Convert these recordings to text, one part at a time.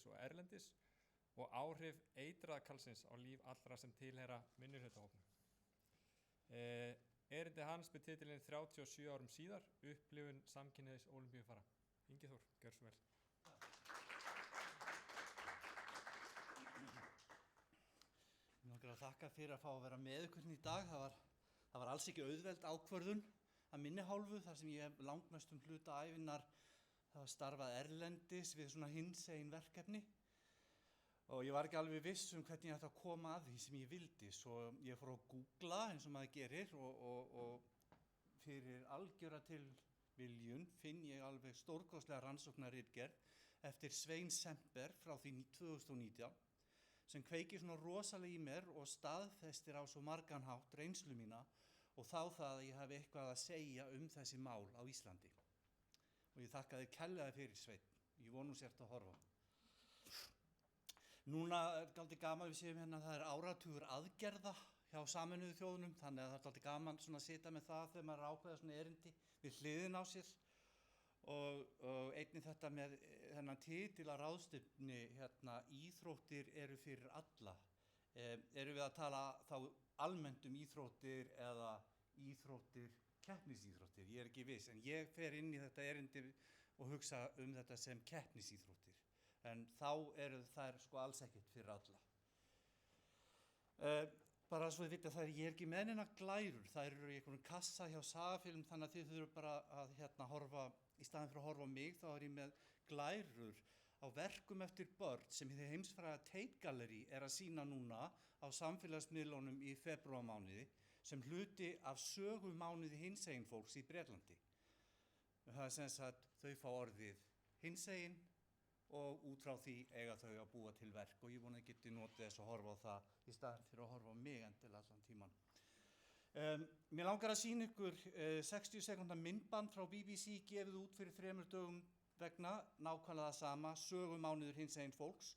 hérlendis og erlendis og áhrif eitraðakalsins á líf allra sem tilheyra minnihlutahópnum. Erindi hans með titilinn 37 árum síðar, upplifun samkynhneigðs ólympíufara. Ingi Þór, gjörðu svo vel. Mér langar að þakka fyrir að fá að vera með ykkur í dag. Það var alls ekki auðveld ákvörðun að minni hálfu þar sem ég hef langmestum hluta ævinnar starfað erlendis við svona hinsegin verkefni. Og ég var ekki alveg viss hvernig ég ætti að koma að því sem ég vildi, svo ég fór að googla eins og maður gerir og fyrir algjöra tilviljun finn ég alveg stórkostlega rannsóknarritgerð eftir Svein Semper frá því 2019 sem kveikir svona rosalega í mér og staðfestir á svo margan hátt reynslu mína og þá það að ég hafi eitthvað að segja þessi mál á Íslandi. Og ég þakka þér kærlega fyrir, Sveinn. Ég vona þú sért að horfa. Núna dálítið gaman við séum hérna að það áratugur aðgerða hjá Sameinuðu þjóðunum, þannig að það dálítið gaman svona að sitja með það þegar maður ákveða svona erindi við hliðin á sér og einnig þetta með þennan titil að ráðstefnu hérna íþróttir eru fyrir alla. Erum við að tala þá almennt íþróttir eða íþróttir, keppnisíþróttir, ég ekki viss, en ég fer inn í þetta erindi og hugsa þetta sem keppnisíþróttir. En þá eru þær sko alls ekkert fyrir alla. Bara svo þið vitið að ég ekki með neina glærur, þær eru í einhvern kassa hjá Sagafilm þannig að þið þurfum bara að horfa, í staðinn fyrir að horfa á mig þá er ég með glærur á verkum eftir börn sem hið heimsfræga Tate Gallery að sýna núna á samfélagsmiðlunum í febrúarmánuði sem hluti af sögumánuði hinsegin fólks í Bretlandi. Það er sem sagt þau fá orðið hinsegin og út frá því eiga þau að búa til verk og ég vona að geti notið þess að horfa á það í staðinn fyrir að horfa á mig endilega allan tíman. Mér langar að sýna ykkur 60 sekúndna myndband frá BBC gefið út fyrir 3 dögum vegna nákvæmlega það sama, sögumánuður hinsegin fólks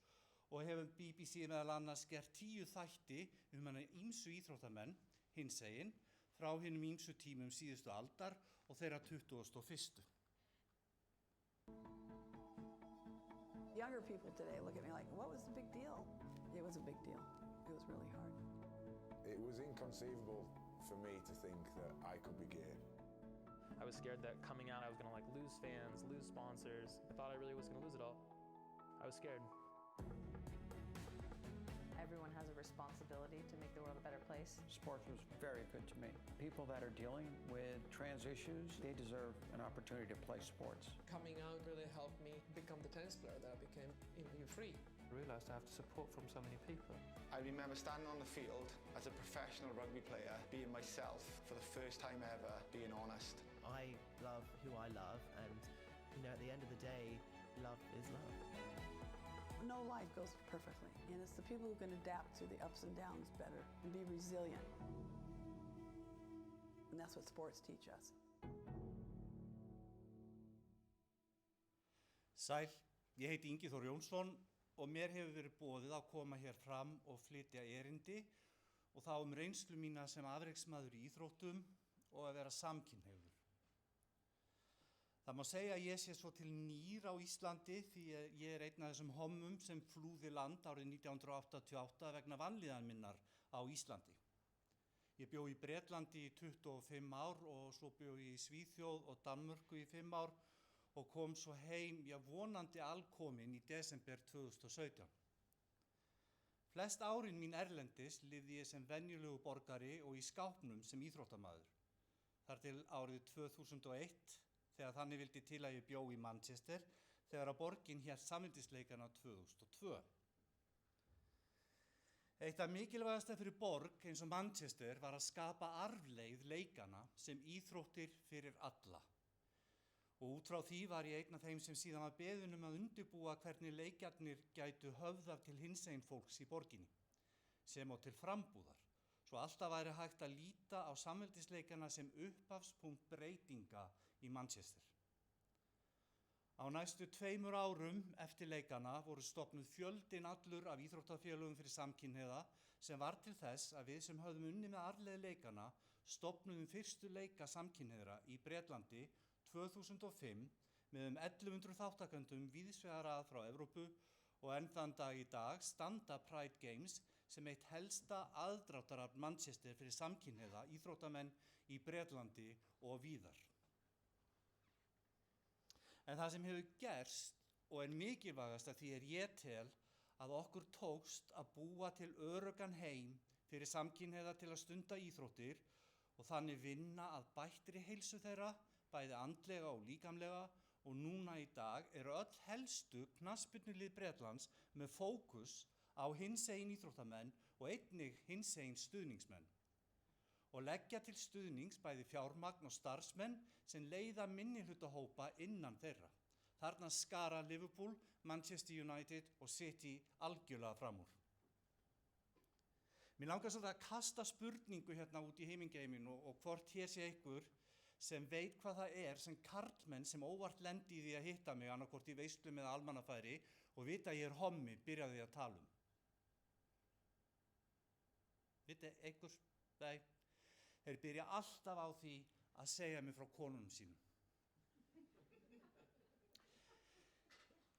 og hefur BBC meðal annars gert 10 þætti hana ýmsu íþróttamenn hinsegin frá hinum ýmsu tímum síðustu aldar og þeirra 21. Younger people today look at me like, what was the big deal? It was a big deal. It was really hard. It was inconceivable for me to think that I could be gay. I was scared that coming out I was gonna lose fans, lose sponsors. I thought I really was gonna lose it all. I was scared. Everyone has a responsibility to make the world a better place. Sports was very good to me. People that are dealing with trans issues, they deserve an opportunity to play sports. Coming out really helped me become the tennis player that I became in free. I realised I have support from so many people. I remember standing on the field as a professional rugby player, being myself for the first time ever, being honest. I love who I love and, at the end of the day, love is love. No life goes perfectly, and it's the people who can adapt to the ups and downs better and be resilient. And that's what sports teach us. Sæl, ég heiti Ingi Þór Jónsson og mér hefur verið boðið að koma hér fram og flytja erindi og þá reynslu mína sem afreksmaður í íþróttum og að vera samkynhneigður. Það má segja að ég sé svo til nýr á Íslandi því að ég einn af þessum hommum sem flúði land árið 1988 vegna vanlíðan minnar á Íslandi. Ég bjó í Bretlandi í 25 ár og svo bjó ég í Svíþjóð og Danmörku í 5 ár og kom svo heim, vonandi alkomin í desember 2017. Flest árin mín erlendis lifði ég sem venjulegu borgari og í skápnum sem íþróttamaður. Þar til árið 2001 þegar þannig vildi til að ég bjó í Manchester þegar að borgin hélt samveldisleikana 2002. Eitt af mikilvægasta fyrir borg eins og Manchester var að skapa arfleifð leikana sem íþróttir fyrir alla. Og út frá því var ég einn af þeim sem síðan var beðinn að undirbúa hvernig leikjarnir gætu höfðað til hinsegin fólks í borginni, sem og til frambúðar. Svo alltaf væri hægt að líta á samveldisleikana sem upphafspunkt breytinga í Manchester. Á næstu 2 árum eftir leikana voru stofnuð fjöldinn allur af íþróttafélögum fyrir samkynhneigða sem var til þess að við sem höfðum unnið með arfleið leikana stofnuðum fyrstu leika samkynhneigðra í Bretlandi 2005 með 1100 þáttakendum víðsvegar að frá Evrópu og enn þann dag í dag standa Pride Games sem eitt helsta aðdráttarafl Manchester fyrir samkynhneigða íþróttamenn í Bretlandi og víðar. En það sem hefur gerst og er mikilvægast af því ég tel að okkur tókst að búa til öruggan heim fyrir samkynhneigða til að stunda íþróttir og þannig vinna að bættri heilsu þeirra, bæði andlega og líkamlega, og núna í dag eru öll helstu knattspyrnulið Bretlands með fókus á hinsegin íþróttamenn og einnig hinsegin stuðningsmenn og leggja til stuðnings bæði fjármagn og starfsmenn sem leiða minnihlutahópa innan þeirra. Þarna skara Liverpool, Manchester United og City algjörlega fram úr. Mér langar svolítið að kasta spurningu hérna út í heimingeiminn og hvort hér sé einhver sem veit hvað það er sem karlmenn sem óvart lendi í því að hitta mig annaðhvort í veislum eða almannafæri og vita að ég er hommi, byrjaði að tala um. Viti einhver? Nei. Þeir byrja alltaf á því að segja mér frá konunum sínum.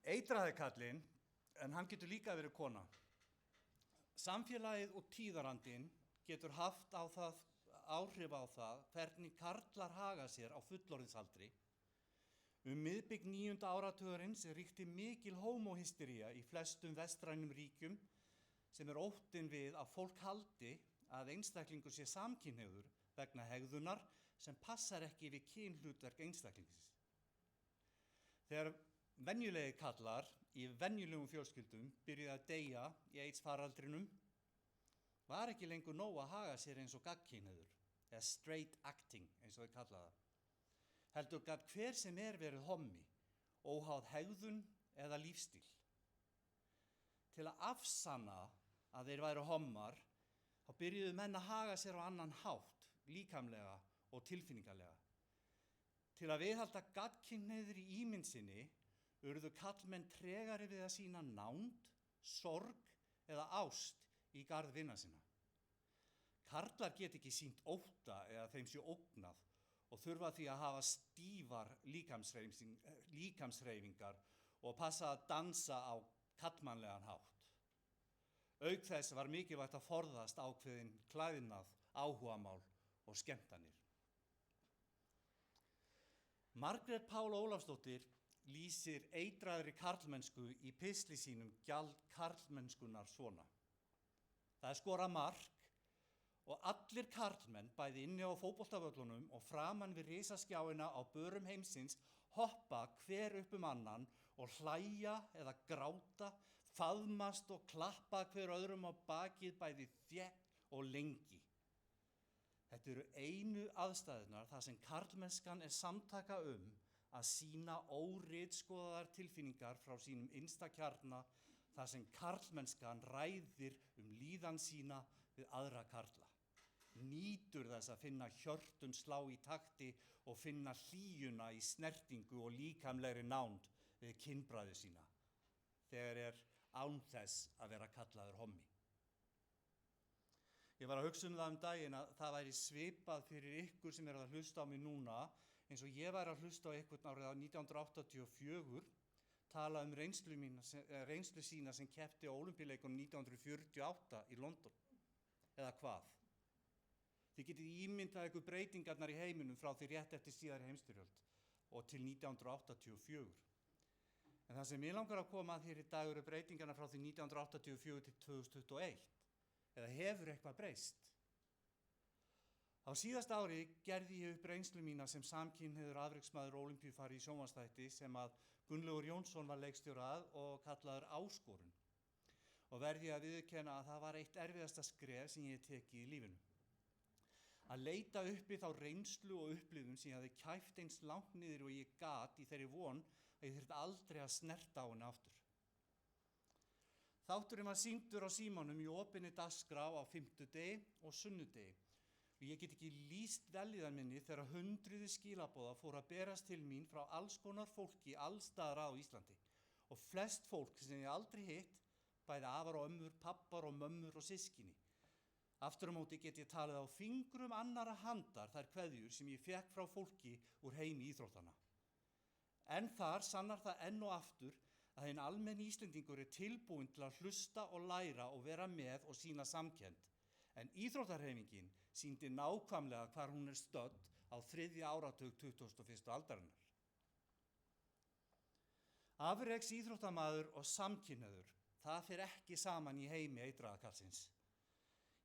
Eitraði kallinn, en hann getur líka verið kona. Samfélagið og tíðarandinn getur haft áhrif á það hvernig karlar haga sér á fullorðinsaldri. Miðbik 9. áratugarins ríkti mikil hómóhystería í flestum vestrænum ríkjum sem er óttinn við að fólk haldi að einstaklingur sé samkynhneigður vegna hegðunar sem passar ekki við kynhlutverk einstaklingsins. Þegar venjulegir kallar í venjulegum fjölskyldum byrjuðu að deyja í AIDS-faraldrinum var ekki lengur nóg að haga sér eins og gagnkynhneigður, eða straight acting eins og þau kalla það. Heldur gat hver sem er verið hommi, óháð hegðun eða lífstíl. Til að afsanna að þeir væru hommar, þá byrjuðu menn að haga sér á annan hátt, líkamlega og tilfinningalega. Til að viðhalda gagnkynhneigðri ímynd sinni urðu karlmenn tregari við að sýna nánd, sorg eða ást í garð vina sinna. Karlar get ekki sýnt ótta eða þeim sé ógnað og þurfa því að hafa stífar líkamshreyfingar og passa að dansa á karlmannlegan hátt. Auk þess var mikilvægt að forðast ákveðin klæðnað, áhugamál og skemmtanir. Margrét Pála Ólafsdóttir lýsir eitraðri karlmennsku í pistli sínum Gjald karlmennskunnar svona. Það er skorað mark og allir karlmenn, bæði inni á fótboltavöllunum og framan við risaskjáina á börum heimsins, hoppa hver upp annan og hlæja eða gráta, faðmast og klappa hver öðrum á bakið bæði þétt og lengi. Þetta eru einu aðstæðurnar þar sem karlmennskan er samtaka að sýna óritskoðaðar tilfinningar frá sínum innsta kjarna, þar sem karlmennskan ræðir líðan sína við aðra karla. Nýtur þess að finna hjörtun slá í takti og finna hlýjuna í snertingu og líkamlegri nánd við kynbræður sína, þegar er án þess að vera kallaður hommi. Ég var að hugsa það daginn að það væri svipað fyrir ykkur sem að hlusta á mig núna, eins og ég væri að hlusta á ykkur árið 1984, tala reynslu sína sem keppti á Ólympíuleikunum 1948 í London, eða hvað? Þið getið ímyndað ykkur breytingarnar í heiminum frá því rétt eftir síðari heimsstyrjöld og til 1984. En það sem ég langar að koma að hér í dag eru breytingarnar frá því 1984 til 2021, eða hefur eitthvað breyst? Á síðasta ári gerði ég upp reynslu mína sem samkynhneigður afreksmaður ólympíufari í sjónvarpsþætti sem að Gunnlaugur Jónsson var leikstjóri að og kallaður Áskorun. Og verði ég að viðurkenna að það var eitt erfiðasta skref sem ég tekið í lífinu. Að leita uppi þá reynslu og upplifun sem ég hafði kæft eins langt niður og ég gat í þeirri von að ég þurfti aldrei að snerta á henni aftur. Þátturinn var sýndur á símanum í opinni dagskrá á fimmtudegi og sunnudegi. Og ég get ekki lýst vellíðan minni þegar hundruði skilaboða fóru að berast til mín frá alls konar fólki allstaðar á Íslandi. Og flest fólk sem ég aldrei hitt, bæði afar og ömmur, pappar og mömmur og systkini. Aftur á móti get ég talið á fingrum annarra handar þær kveðjur sem ég fékk frá fólki úr heimi íþróttana. En þar sannar það enn og aftur að hinn almenni Íslendingur tilbúinn til að hlusta og læra og vera með og sýna samkennd. En íþróttahreyfingin sýndi nákvæmlega hvar hún stödd á 3. áratug 21. aldarinnar. Afreks íþróttamaður og samkynhneigður, það fer ekki saman í heimi eitraðakallsins.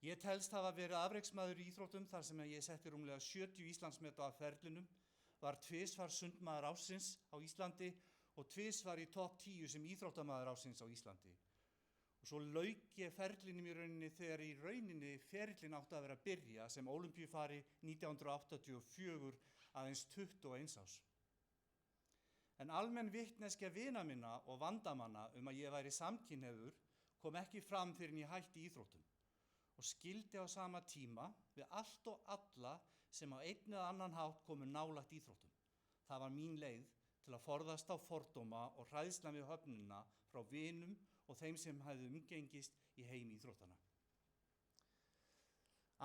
Ég telst hafa verið afreksmaður í íþróttum þar sem ég setti rúmlega 70 Íslandsmet á ferlinum, var 2 sundmaður ársins á Íslandi og 2 í topp 10 sem íþróttamaður ársins á Íslandi. Og svo lauk ég ferlinum í rauninni þegar í rauninni ferillin átti að vera að byrja sem ólympíufari 1984 aðeins 21 árs. En almenn vitneskja vina minna og vandamanna að ég væri samkynhneigður kom ekki fram fyrr en ég hætti íþróttum og skildi á sama tíma við allt og alla sem á einn eða annan hátt komu nálægt íþróttum. Það var mín leið til að forðast á fordóma og hræðslan við höfnina frá vinum og þeim sem hefðu umgengist í heimi íþróttana.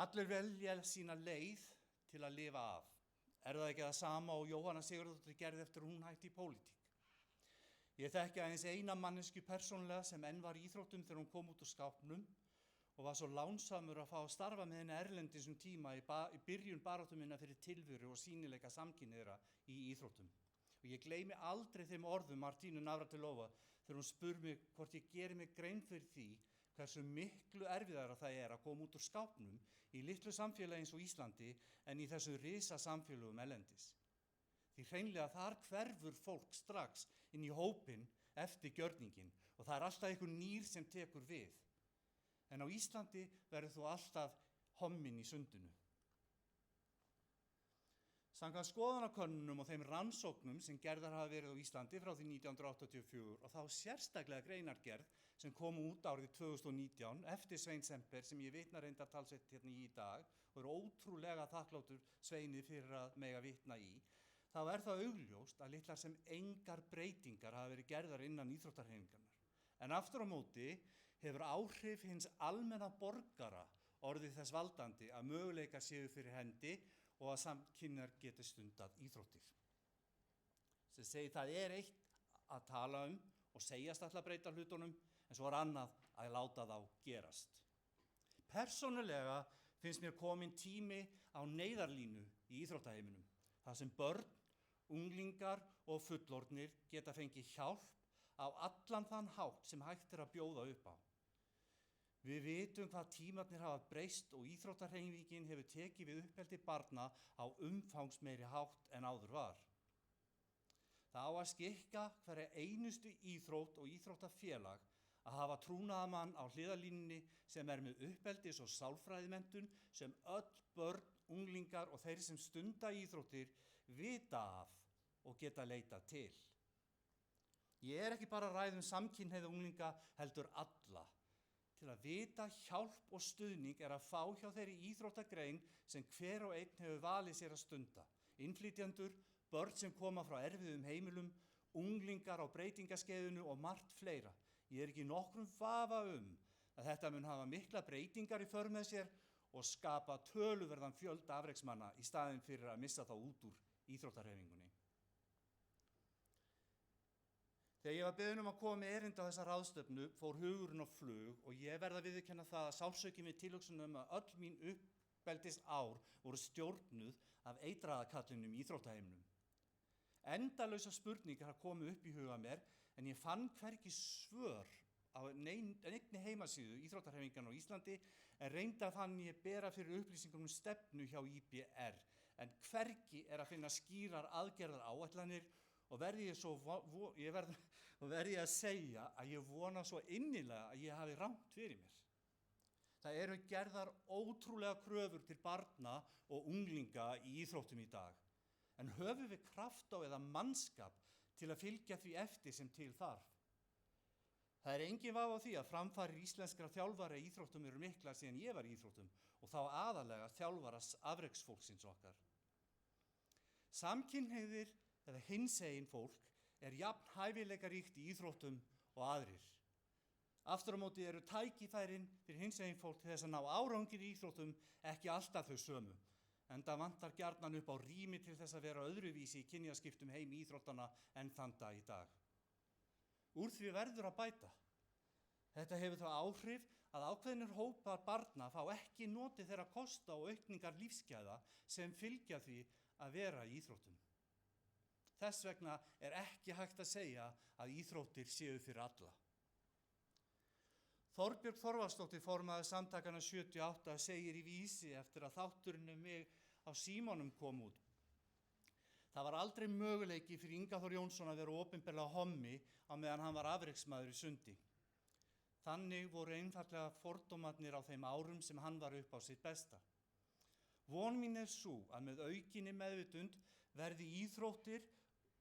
Allir velja sína leið til að lifa af. Er það ekki það sama og Jóhanna Sigurðardóttir gerði eftir hún hætti í pólitík? Ég þekki aðeins eina mannesku persónulega sem enn var í íþróttum þegar hún kom út úr skápnum og var svo lánsamur að fá að starfa með henni erlendis tíma í byrjun baráttu minnar fyrir tilveru og sýnileika samkynhneigðra í íþróttum. Og ég gleymi aldrei þeim orðum Martínu Navratilova þegar hún spurði mig hvort ég geri mig grein fyrir því hversu miklu erfiðara það að koma út úr skápnum í litlu samfélagi eins og Íslandi en í þessu risa samfélögum erlendis. Því hreinlega þar hverfur fólk strax inn í hópinn eftir gjörningin og það alltaf einhver nýr sem tekur við. En á Íslandi verður þú alltaf homminn í sundinu. Samkvæmt skoðanakönnunum og þeim rannsóknum sem gerðar hafa verið á Íslandi frá því 1984 og þá sérstaklega greinargerð sem kom út árið 2019 eftir Svein Semper sem ég vitna reyndar talsveit hérna í dag og er ótrúlega þakklátur Sveini fyrir að mega vitna í, þá er það augljóst að litlar sem engar breytingar hafa verið gerðar innan íþróttahreyfingarinnar. En aftur á móti hefur áhrif hins almenna borgara orðið þess valdandi að möguleikar séu fyrir hendi og að samkynhneigðir geti stundað íþróttir. Sem segi það er eitt að tala og segjast ætla að breyta hlutunum en svo er annað að láta þá gerast. Persónulega finnst mér kominn tími á neyðarlínu í íþróttaheiminum, þar sem börn, unglingar og fullorðnir geta fengið hjálp á allan þann hátt sem hægt er að bjóða upp á. Við vitum hvað tímarnir hafa breyst og íþróttahreyfingin hefur tekið við uppeldi barna á umfangsmeiri hátt en áður var. Það á að skikka hverja einustu íþrótt og íþróttafélag að hafa trúnaðarmann á hliðarlínunni sem er með uppeldis- og sálfræðimenntun sem öll börn, unglingar og þeir sem stunda íþróttir vita af og geta leitað til. Ég er ekki bara að ræða samkynhneigða unglinga heldur alla. Til að vita hjálp og stuðning er að fá hjá þeirri íþróttagrein sem hver og einn hefur valið sér að stunda. Innflytjendur, börn sem koma frá erfiðum heimilum, unglingar á breytingaskeiðinu og margt fleira. Ég er ekki í nokkrum vafa að þetta mun hafa mikla breytingar í för með sér og skapa töluverðan fjölda afreksmanna í staðinn fyrir að missa þá út úr íþróttahreyfingunni. Þegar ég var beðinn að koma með erindi á þessa ráðstefnu fór hugurinn á flug og ég verð að viðurkenna það að sársaukinn við tilhugsunum að öll mín uppeldisár voru stjórnuð af eitraðakallinum í íþróttaheiminum. Endalausar spurningar hafa komið upp í huga mér en ég fann hvergi svör á neinni heimasíðu íþróttahreyfinganna á Íslandi en reynda fann ég bera fyrir upplýsingum stefnu hjá IBR en hvergi er að finna skýrar aðgerðar áætlanir og verði ég að segja að ég vona svo innilega að ég hafi rangt fyrir mér. Það eru gerðar ótrúlega kröfur til barna og unglinga í íþróttum í dag. En höfum við kraft á eða mannskap til að fylgja því eftir sem til þarf? Það er engin vafi á því að framfarir íslenskra þjálfara í íþróttum eru miklar síðan ég var í íþróttum og þá aðalega þjálfara afreksfólksins okkar. Samkynhneigðir eða hinsegin fólk er jafn hæfileikaríkt í íþróttum og aðrir. Aftur á móti eru tækifærin fyrir hinsegin fólk til þess að ná árangri í íþróttum ekki alltaf þau sömu, enda vantar gjarnan upp á rými til þess að vera öðruvísi í kynjaskiptum heimi íþróttana en þann dag í dag. Úr því verður að bæta. Þetta hefur þá áhrif að ákveðnir hópar barna fá ekki notið þeirra kosta og aukningar lífsgæða sem fylgja því að vera í íþróttum. Þess vegna er ekki hægt að segja að íþróttir séu fyrir alla. Þorbjörg Þorvaldsdóttir, formaður samtakanna 78, segir í Vísi eftir að þátturinn um mig á Símanum kom út. Það var aldrei möguleiki fyrir Inga Þór Jónsson að vera opinberlega hommi á meðan hann var afreksmaður í sundi. Þannig voru einfaldlega fordómarnir á þeim árum sem hann var upp á sitt besta. Von mín er sú að með aukinni meðvitund verði íþróttir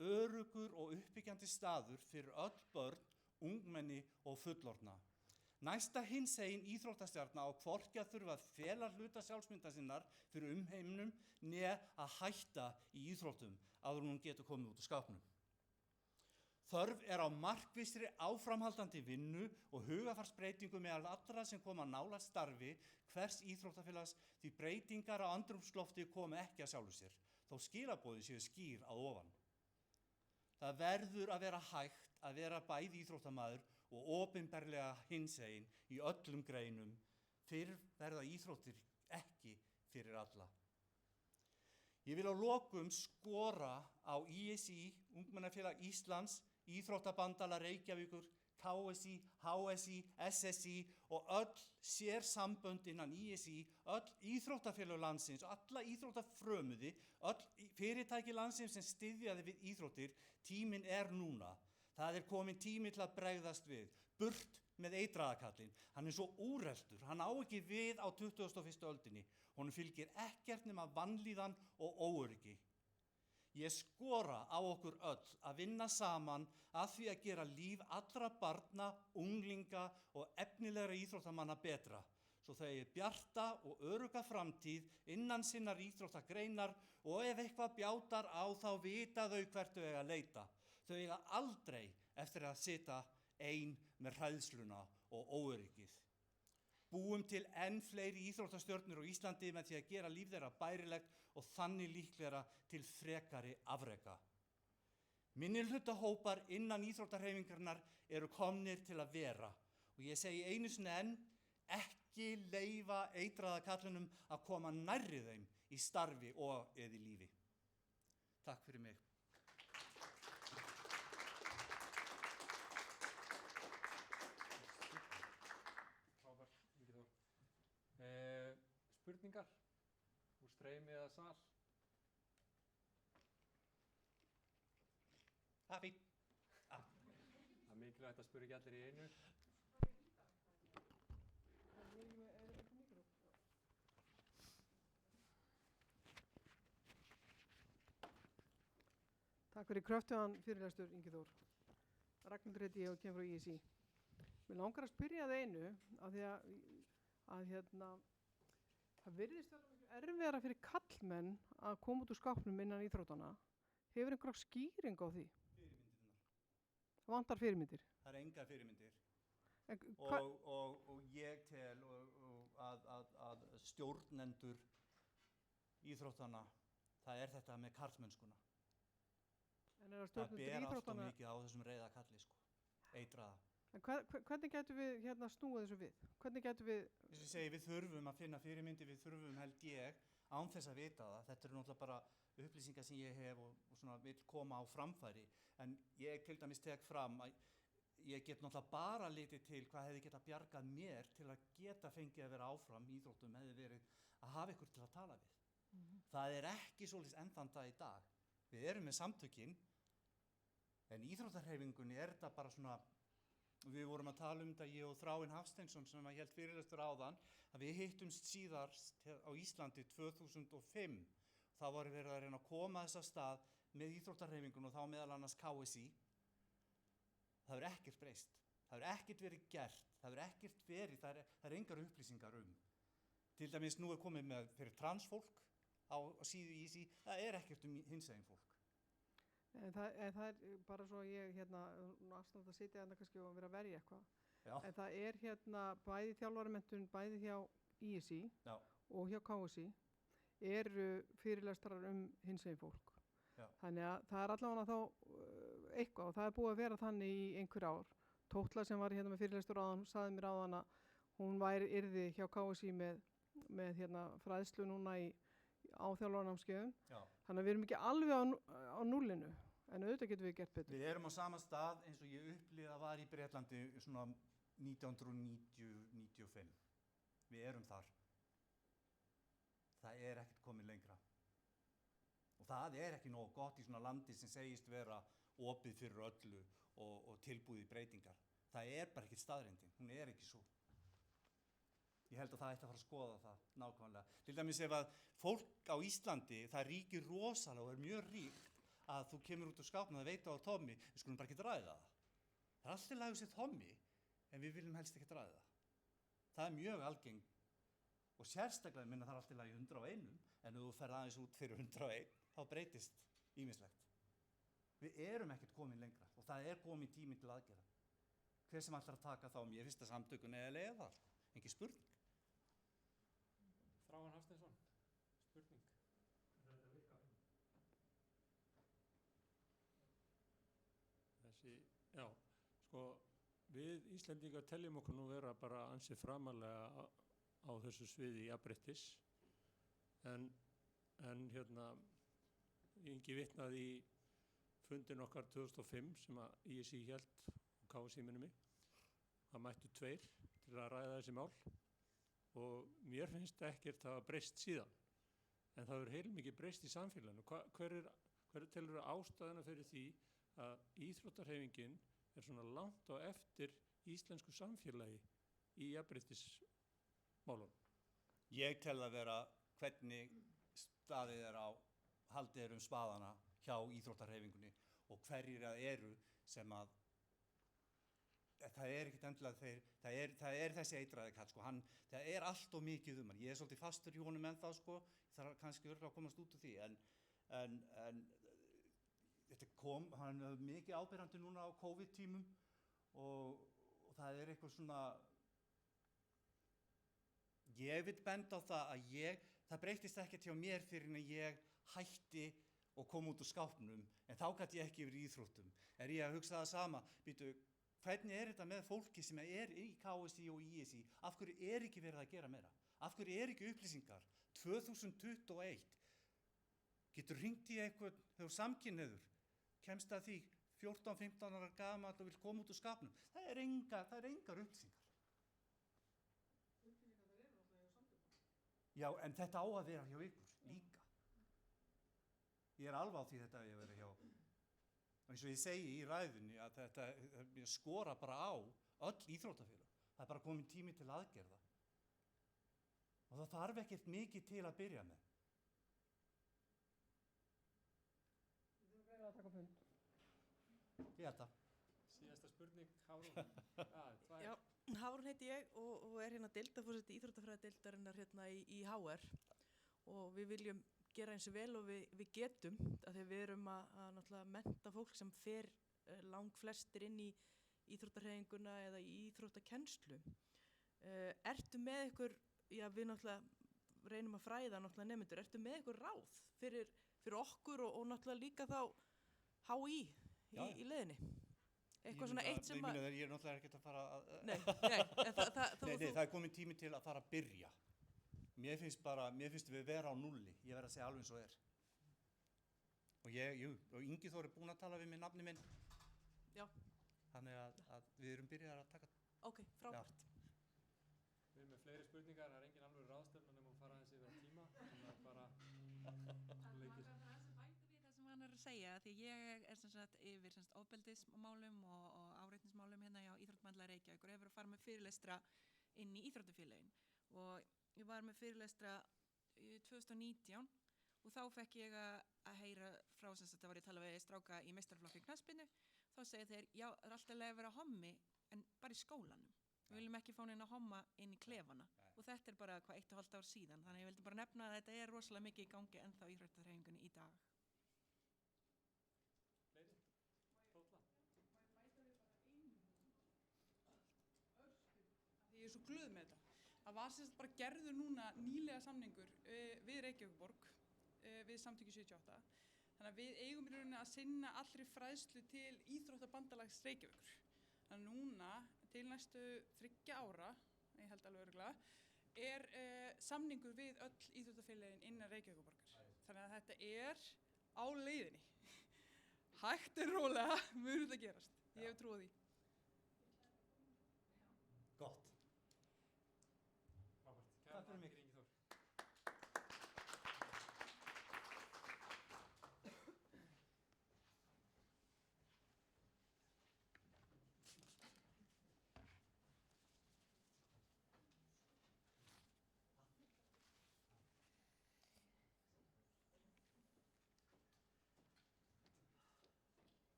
öruggur og uppbyggjandi staður fyrir öll börn, ungmenni og fullorðna. Næsta hinsegin íþróttastjarna á hvorki að þurfa að fela hluta sjálfsmynda sinnar fyrir umheiminum né að hætta í íþróttum áður en hún getur komið út úr skápnum. Þörf er á markvissri áframhaldandi vinnu og hugarfarsbreytingu meðal allra sem koma nálægt starfi hvers íþróttafélags því breytingar á andrúmslofti komi ekki að sjálfu sér, þó skilaboðin séu skýr að ofan. Það verður að vera hægt að vera bæði íþróttamaður og opinberlega hinsegin í öllum greinum, fyrr verða íþróttir ekki fyrir alla. Ég vil á lokum skora á ISÍ, Ungmennafélag Íslands, Íþróttabandalag Reykjavíkur, KSÍ, HSÍ, SSÍ og öll sérsambönd innan ISÍ, öll íþróttafélög landsins, alla íþróttafrömuði, öll fyrirtæki landsins sem styðjaði við íþróttir, tíminn er núna. Það er komin tími til að bregðast við, burt með eitraðakallinn. Hann er svo úreltur, hann á ekki við á 21. öldinni. Honum fylgir ekkert nema vanlíðan og óöryggi. Ég skora á okkur öll að vinna saman að því að gera líf allra barna, unglinga og efnilegra íþróttamanna betra, svo þau eigi bjarta og örugga framtíð innan sinnar íþróttagreinar og ef eitthvað bjátar á þá vita þau hvert þau eiga að leita. Þau eiga aldrei eftir að sitja ein með hræðsluna og óöryggið. Búum til enn fleiri íþróttastjörnur á Íslandi með því að gera líf þeirra bærilegt og þannig líklegra til frekari afreka. Minnihlutahópar innan íþróttahreyfingarinnar eru komnir til að vera og ég segi einu sinni enn, ekki leyfa eitraða kallinum að koma nærri þeim í starfi og eða í lífi. Takk fyrir mig. Spurningar úr streymi eða sal? Það er fínt. Það er mikilvægt að spyrja ekki allir í einu. Takk fyrir kröftugan fyrirlestur, Ingi Þór. Ragnhildur heiti ég og kem frá ISÍ. Mér langar að spyrja það einu af því að það virðist vera erfiðara fyrir karlmenn að koma út úr skápnum innan íþróttana. Hefur einhverja skýring á því? Fyrirmyndirnar. Það vantar fyrirmyndir? Það er engar fyrirmyndir. Og ég tel að stjórnendur íþróttana, það er þetta með karlmennskuna. Það ber allt of mikið á þessum reiða kalli, eitraða. En hvernig getum við snúið þessu við? Hvernig getum við... Þess að segja, við þurfum að finna fyrirmyndir, við þurfum held ég, án þess að vita það. Þetta eru náttúrulega bara upplýsingar sem ég hef og svona vil koma á framfæri. En ég til dæmis tek fram að ég get náttúrulega bara litið til hvað hefði getað bjargað mér til að geta fengið að vera áfram í íþróttum hefði verið að hafa ykkur til að tala við. Það er ekki svolítið enn þann dag í dag. Við erum með samtökin, en íþróttahreyfingunni er þetta bara svona. Við vorum að tala um þetta, ég og Þráinn Hafsteinsson sem var hélt fyrirlestur áðan, að við hittumst síðast á Íslandi 2005. Þá var verið að reyna að koma þess að stað með íþróttahreyfingun og þá meðal annars KSÍ. Það hefur ekkert breyst, það hefur ekkert verið gert, það hefur ekkert verið, það er engar upplýsingar um. Til dæmis nú er komið með fyrir transfólk á síðu ISÍ, það er ekkert um hinsegin fólk. En það er bara svo ég afstand að sitja kannski og vera að verja eitthvað. En það er bæði þjálfaramenntun, bæði hjá ISÍ og hjá KSÍ eru fyrirlestrar hinsegin fólk. Þannig að það er allavega þá eitthvað og það er búið að vera þannig í einhver ár. Tótla sem var hérna með fyrirlestur áðan, sagði mér áðan að hún yrði hjá KSÍ með hérna fræðslu núna á þjálfarnámskeiðum. Þannig að við erum ekki alveg á núllinu, en auðvitað getum við gert betur. Við erum á sama stað eins og ég upplifði að var í Bretlandi svona 1990-95. Við erum þar. Það er ekkert komið lengra. Og það er ekki nógu gott í svona landi sem segist vera opið fyrir öllu og tilbúið í breytingar. Það er bara ekkert staðreyndin, hún er ekki svo. Ég held að það ætti að fara að skoða það nákvæmlega. Til dæmis ef að fólk á Íslandi, það ríkir rosalega og er mjög ríkt að þú kemur út úr skápnum og það veit á Tommy, við skulum bara ekki ræða það. Það er alltaf lagið sér Tommy, en við viljum helst ekki ræða það. Það er mjög algeng og sérstaklega minna það er alltaf lagið 101, en ef þú ferð aðeins út fyrir 101, þá breytist ýmislegt. Við erum ekkert komin lengra og það er komin tími til aðgerða. Hver sem ætlar að taka þá mér fyrsta samtökun eða leðal, engin spurning. Þráinn Hafsteinsson, spurning. Já, sko, við Íslendingar teljum okkur nú vera bara ansið framalega á þessu sviði jafnréttis, en hérna, Ingi vitnaði í fundin okkar 2005 sem að ISÍ hélt og KSÍ minni mig. Það mættu 2 til að ræða þessi mál og mér finnst ekkert að hafa breyst síðan. En það hefur heilmikið breyst í samfélaginu. Hver telur ástæðuna fyrir því að íþróttahreyfingin er svona langt á eftir íslensku samfélagi í jafnréttismálunum? Ég tel að vera hvernig staðið er á haldið er spaðana hjá íþróttahreyfingunni og hverjir það eru sem að það er ekkert endilega það er þessi eitraði kall sko, það er allt of mikið hann. Ég er svolítið fastur í honum ennþá sko, það er kannski örugglega að komast út úr því en þetta hann er mikið áberandi núna á COVID-tímum og það er eitthvað svona ég vil benda á það að það breytist ekkert hjá mér fyrir en ég hætti og kom út úr skápnum en þá gæti ég ekki yfir íþróttum ég að hugsa það sama býtu, hvernig þetta með fólki sem er í KSÍ og ISÍ af hverju ekki verið að gera meira af hverju ekki upplýsingar 2021 getur hringt í eitthvað þegar samkynhneigður kemst að því 14-15 ára gamall og vil koma út úr skápnum það er engar upplýsingar já en þetta á að vera hjá ykkur líka ég er alveg á því þetta að ég vera hjá eins og ég segi í ræðunni að þetta skora bara á öll íþróttafélög það er bara komin tími til aðgerða og það þarf ekkert mikið til að byrja með Við þurfum að taka fund Ég held að Síðasta spurning, Hafrún Já, Hafrún heiti ég og er hérna deildarforseti íþróttafræðadeildarinnar hérna í HR og við viljum gera eins og vel og við getum af því að við erum að náttúrulega mennta fólk sem fer langflestir inn í íþróttahreyfinguna eða í íþróttakennslu. Ertu með ykkur, já við náttúrulega reynum að fræða náttúrulega nemendur, ertu með ykkur ráð fyrir okkur og náttúrulega líka þá HÍ í leiðinni? Eitthvað svona eitt sem að... Ég er náttúrulega ekkert að fara að... Nei, það er komin tími til að fara að byrja. Mér finnst við vera á nulli, ég verð að segja alveg eins og og Ingi Þór er búinn að tala við mig nafni minn. Já. Þannig að við erum byrjað að taka. Ok, frábært. Við erum með fleiri spurningar, það er engin alveg ráðstefna nema að fara aðeins yfir tíma. Þannig að bara leikir. Hann er að segja því ég er sem sagt yfir ofbeldismálum og áreitnismálum hérna hjá Íþróttamannafélagi Reykjavíkur og hefur að fara með fyrirlestra inn í íþróttafélögin og ég var með fyrirlestra 2019 og þá fekk ég að heyra frá sem sagt það var ég að tala við stráka í meistaraflokki knattspyrnu þá segja þeir já það er alltaf leið að vera hommi en bara í skólanum við viljum ekki fá neina homma inn í klefana og þetta er bara 1,5 ár síðan þannig að ég vildi bara nefna að þetta er rosalega mikið í gangi ennþá í íþróttahreyfingunni í dag. Ég er svo glöð með þetta. Það var sem sagt bara gerður núna nýlega samningur við Reykjavíkurborg við samtöki 78 Þannig að við eigum í rauninni að sinna allri fræðslu til Íþróttabandalags Reykjavíkur. Þannig að núna til næstu 3 ára, ég held alveg örugglega, samningur við öll íþróttafélögin innan Reykjavíkurborgar. Þannig að þetta á leiðinni. Hægt rólega mun þetta gerast. Ég hef trú á því.